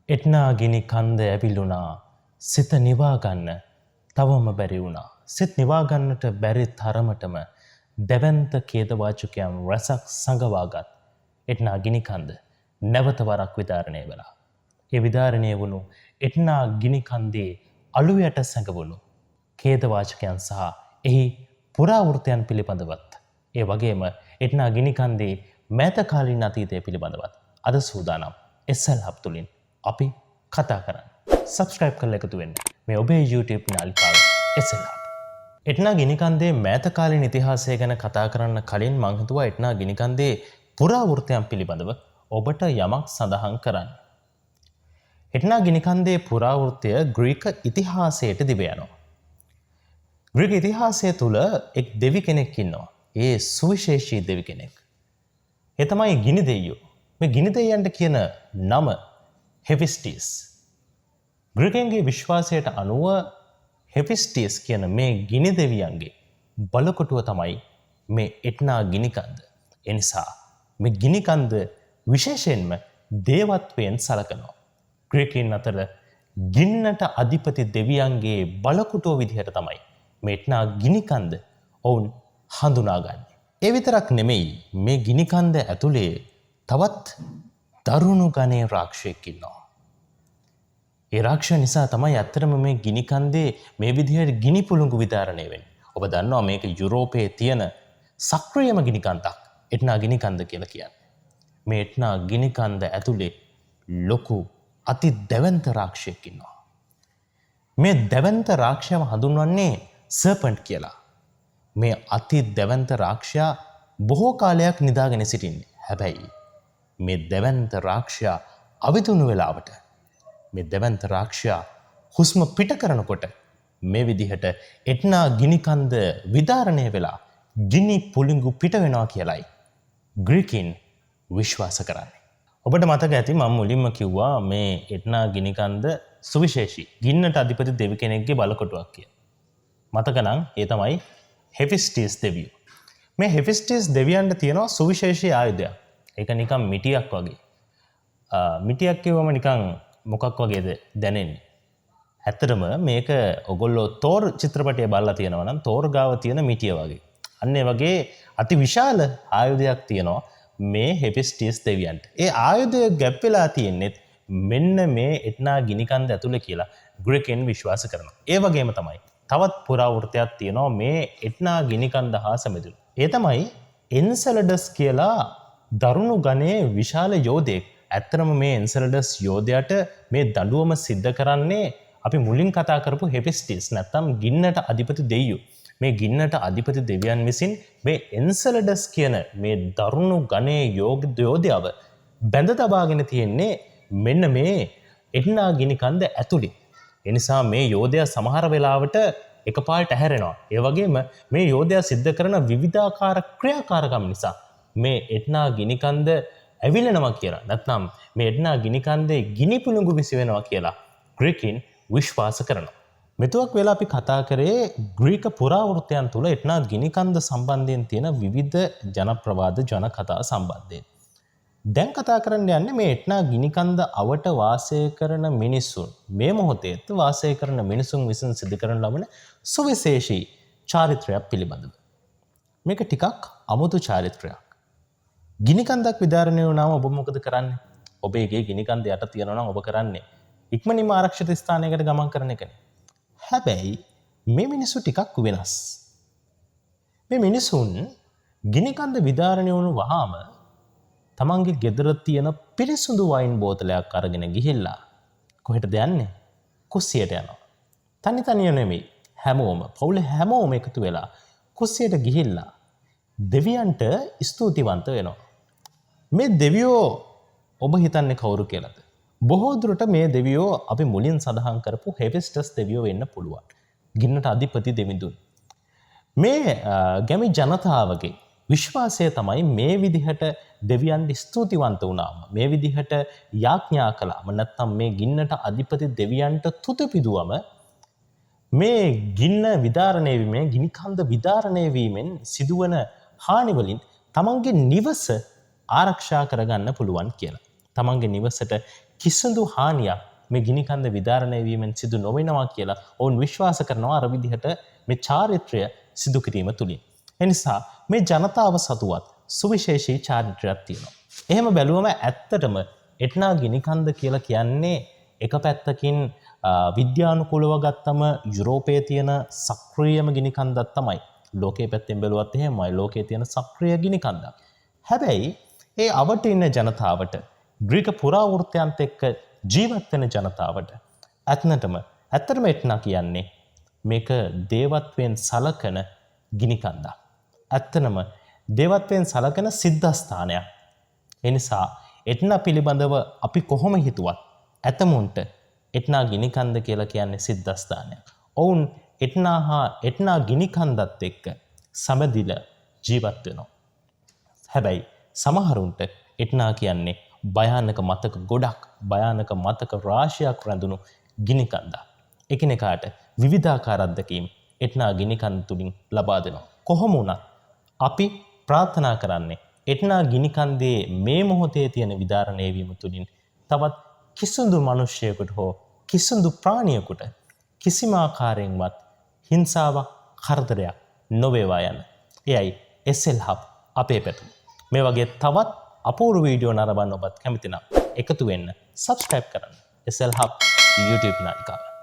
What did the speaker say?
එට්නා ගිනි කන්ද ඇවිලුණා සිත නිවාගන්න තවම බැරි වුණා. සිත නිවාගන්නට බැරි තරමටම දැවන්ත ඛේදවාචකයන් රසක් සඟවාගත් එට්නා ගිනි කන්ද නැවත වරක් විධාරණය වෙලා. ඒ විධාරණය වුණු එට්නා ගිනි කන්දේ අලුයට සැඟවුණු ඛේදවාචකයන් සහ එහි පුරාවෘතයන් පිළිබඳවත්. ඒ වගේම එට්නා ගිනි කන්දේ මෑතකාලීන අතීතය පිළිබඳවත් අද සූදානම් SL Hub තුලින් අපි කතා කරන්න. සබස්ක්‍රයිබ් කරලා එකතු වෙන්න. මේ ඔබේ YouTube නාලිකාව SL Hub. එට්නා ගිනි කන්දේ මෑතකාලීන ඉතිහාසය ගැන කතා කරන්න කලින් මං හිතුවා එට්නා ගිනි කන්දේ පුරාවෘත්තයන් පිළිබඳව ඔබට යමක් සඳහන් කරන්න. එට්නා ගිනි කන්දේ පුරාවෘත්තය ග්‍රීක ඉතිහාසයට දිව යනවා. ග්‍රීක ඉතිහාසය තුල එක් දෙවි කෙනෙක් ඉන්නවා. ඒ සුවිශේෂී දෙවි කෙනෙක්. ඒ තමයි ගිනි දෙවියෝ. මේ ගිනි දෙවියන්ට කියන නම හෙෆිස්ටිස්. ග්‍රීකයන්ගේ විශ්වාසයට අනුව හෙෆිස්ටිස් කියන මේ ගිනි දෙවියන්ගේ බලකොටුව තමයි මේ එට්නා ගිනි කන්ද. ඒ නිසා මේ ගිනි කන්ද විශේෂයෙන්ම දේවත්වයෙන් සලකනවා. ග්‍රීකයන් අතර ගින්නට අධිපති දෙවියන්ගේ බලකොටුව විදිහට තමයි මේ එට්නා ගිනි කන්ද ඔවුන් හඳුනාගන්නේ. ඒ විතරක් නෙමෙයි මේ ගිනි කන්ද ඇතුලේ තවත් දරුණු ගණයේ රාක්ෂයෙක් ඉන්නවා. ඒ රාක්ෂය නිසා තමයි ඇත්තටම මේ ගිනි කන්දේ මේ විදිහට ගිනි පුළඟු විතරණය වෙන්නේ. ඔබ දන්නවා මේක යුරෝපයේ තියෙන සක්‍රියම ගිනි කන්දක් එට්නා ගිනි කන්ද කියලා කියන්නේ. මේ එට්නා ගිනි කන්ද ඇතුලේ ලොකු අති දැවැන්ත රාක්ෂයෙක් ඉන්නවා. මේ දැවැන්ත රාක්ෂයව හඳුන්වන්නේ සර්පන්ට් කියලා. මේ අති දැවැන්ත රාක්ෂයා බොහෝ කාලයක් නිදාගෙන සිටින්නේ. හැබැයි මේ දැවැන්ත රාක්ෂයා අවිතුණු වෙලාවට මේ දැවැන්ත රාක්ෂයා හුස්ම පිට කරනකොට මේ විදිහට එට්නා ගිනි කන්ද විදාරණය වෙලා ගිනි පුළිඟු පිට වෙනවා කියලයි ග්‍රීකයින් විශ්වාස කරන්නේ. ඔබට මතක ඇති මම මුලින්ම කිව්වා මේ එට්නා ගිනි කන්ද සුවිශේෂී ගින්නට අධිපති දෙවි කෙනෙක්ගේ බලකොටුවක් කියලා. මතක නම් ඒ තමයි හෙෆිස්ටිස් දෙවියෝ. මේ හෙෆිස්ටිස් දෙවියන්ට තියෙනවා සුවිශේෂී ආයුධයක්. ඒක නිකන් මිටියක් වගේ. මිටියක් කියවම නිකන් මොකක් වගේද දැනෙන්නේ. ඇත්තටම මේක ඔගොල්ලෝ තෝර් චිත්‍රපටය බලලා තියෙනවා නම් තෝර් ගාව තියෙන මිටිය වගේ. අන්න ඒ වගේ අති විශාල ආයුධයක් තියෙනවා මේ හෙෆිස්ටිස් දෙවියන්ට. ඒ ආයුධය ගැප් වෙලා තියෙන්නේ මෙන්න මේ එට්නා ගිනි කන්ද ඇතුළේ කියලා ග්‍රීකයන් විශ්වාස කරනවා. ඒ වගේම තමයි තවත් පුරාවෘත්තයක් තියෙනවා මේ එට්නා ගිනි කන්ද හා සැබඳුණු. ඒ තමයි එන්සෙලඩස් කියලා දරුණු ගණයේ විශාල යෝධයෙක්. ඇත්තටම මේ එන්සෙලඩස් යෝධයාට මේ දඬුවම සිද්ධ කරන්නේ අපි මුලින් කතා කරපු හෙෆිස්ටිස් නැත්නම් ගින්නට අධිපති දෙවියෝ. මේ ගින්නට අධිපති දෙවියන් විසින් මේ එන්සෙලඩස් කියන මේ දරුණු ගණයේ යෝධයාව බැඳ තබාගෙන තියෙන්නේ මෙන්න මේ එට්නා ගිනි කන්ද ඇතුළේ. එනිසා මේ යෝධයා සමහර වෙලාවට එකපාරට ඇහැරෙනවා. ඒ වගේම මේ යෝධයා සිද්ධ කරන විවිධාකාර ක්‍රියාකාරකම් නිසා මේ එට්නා ගිනි කන්ද ඇවිලෙනවා කියලා. නැත්නම් මේ එට්නා ගිනි කන්දේ ගිනි පුළඟු විසි වෙනවා කියලා ග්‍රීකයින් විශ්වාස කරනවා. මෙතුවක් වෙලා අපි කතා කරේ ග්‍රීක පුරාවෘත්තයන් තුළ එට්නා ගිනි කන්ද සම්බන්ධයෙන් තියෙන විවිධ ජනප්‍රවාද ජන කතා සම්බන්ධයෙන්. දැන් කතා කරන්න යන්නේ මේ එට්නා ගිනි කන්ද අවට වාසය කරන මිනිසුන් මේ මොහොතේත් වාසය කරන මිනිසුන් විසින් සිදු කරන ලබන සුවිශේෂී චාරිත්‍රයක් පිළිබඳව. මේක ටිකක් අමුතු චාරිත්‍රයක්. ගිනි කන්දක් විදාරණය වුණාම ඔබ මොකද කරන්නේ? ඔබේ ගේ ගිනි කන්ද යට තියනවා නම් ඔබ කරන්නේ ඉක්මනින්ම ආරක්ෂිත ස්ථානයකට ගමන් කරන එකනේ. හැබැයි මේ මිනිස්සු ටිකක් වෙනස්. මේ මිනිසුන් ගිනි කන්ද විදාරණය වුණු වහාම තමන්ගේ ගෙදර තියෙන පිරිසුදු වයින් බෝතලයක් අරගෙන ගිහිල්ලා කොහෙටද යන්නේ? කුස්සියට යනවා. තනි තනිය නෙමෙයි හැමෝම පවුලේ හැමෝම එකතු වෙලා කුස්සියට ගිහිල්ලා දෙවියන්ට ස්තුතිවන්ත වෙනවා. මේ දෙවියෝ ඔබ හිතන්නේ කවුරු කියලාද? බොහෝ දුරට මේ දෙවියෝ අපි මුලින් සඳහන් කරපු හෙෆිස්ටස් දෙවියෝ වෙන්න පුළුවන්. ගින්නට අධිපති දෙවිඳුන්. මේ ගැමි ජනතාවගේ විශ්වාසය තමයි මේ විදිහට දෙවියන්ට ස්තුතිවන්ත වුණාම මේ විදිහට යාඥා කළාම නැත්නම් මේ ගින්නට අධිපති දෙවියන්ට තුත පිදුවම මේ ගින්න විදාරණය වීමෙන් ගිනි කන්ද විදාරණය වීමෙන් සිදුවන හානි වලින් තමන්ගේ නිවස ආරක්ෂා කරගන්න පුළුවන් කියලා. තමන්ගේ නිවසට කිසිදු හානියක් මේ ගිනිකන්ද විදාරණය වීමෙන් සිදු නොවෙනවා කියලා ඔවුන් විශ්වාස කරනවා අර විදිහට මේ චාරිත්‍රය සිදු කිරීම තුලින්. එනිසා මේ ජනතාව සතුවත් සුවිශේෂී චාරිත්‍රයක් තියෙනවා. එහෙම බැලුවම ඇත්තටම එට්නා ගිනිකන්ද කියලා කියන්නේ එක පැත්තකින් විද්‍යානුකූලව ගත්තම යුරෝපයේ තියෙන සක්‍රියම ගිනිකන්දක් තමයි. ලෝකයේ පැත්තෙන් බැලුවත් එහෙමයි ලෝකයේ තියෙන සක්‍රිය ගිනිකන්දක්. හැබැයි ඒ අවට ඉන්න ජනතාවට ග්‍රීක පුරාවෘත්තයන්ත් එක්ක ජීවත් වෙන ජනතාවට ඇත්තටම එට්නා කියන්නේ මේක දේවත්වයෙන් සලකන ගිනිකන්දක්. ඇත්තනම දේවත්වයෙන් සලකන සිද්ධාස්ථානයක්. එනිසා එට්නා පිළිබඳව අපි කොහොම හිතුවත් ඇතමුන්ට එට්නා ගිනිකන්ද කියලා කියන්නේ සිද්ධාස්ථානයක්. ඔවුන් එට්නා හා එට්නා ගිනිකන්දත් එක්ක සමදිල ජීවත් වෙනවා. හැබැයි සමහරුන්ට එට්නා කියන්නේ භයානක මතක ගොඩක් භයානක මතක රාශියක් රැඳුණු ගිනිකන්දක්. එකිනෙකාට විවිධාකාර අත්දැකීම් එට්නා ගිනිකන්ද තුලින් ලබා දෙනවා. කොහොම වුණත් අපි ප්‍රාර්ථනා කරන්නේ එට්නා ගිනිකන්දේ මේ මොහොතේ තියෙන විදාරණය වීම තුලින් තවත් කිසිදු මිනිසෙකුට හෝ කිසිදු ප්‍රාණියෙකුට කිසිම ආකාරයෙන්වත් හිංසාවක් කරදරයක් නොවේවා යන. එයයි SL Hub අපේ පැතුම. මේ වගේ තවත් අපූර්ව වීඩියෝ නරඹන්න ඔබත් කැමති නම් එකතු වෙන්න subscribe කරන්න SL Hub YouTube නාලිකාව.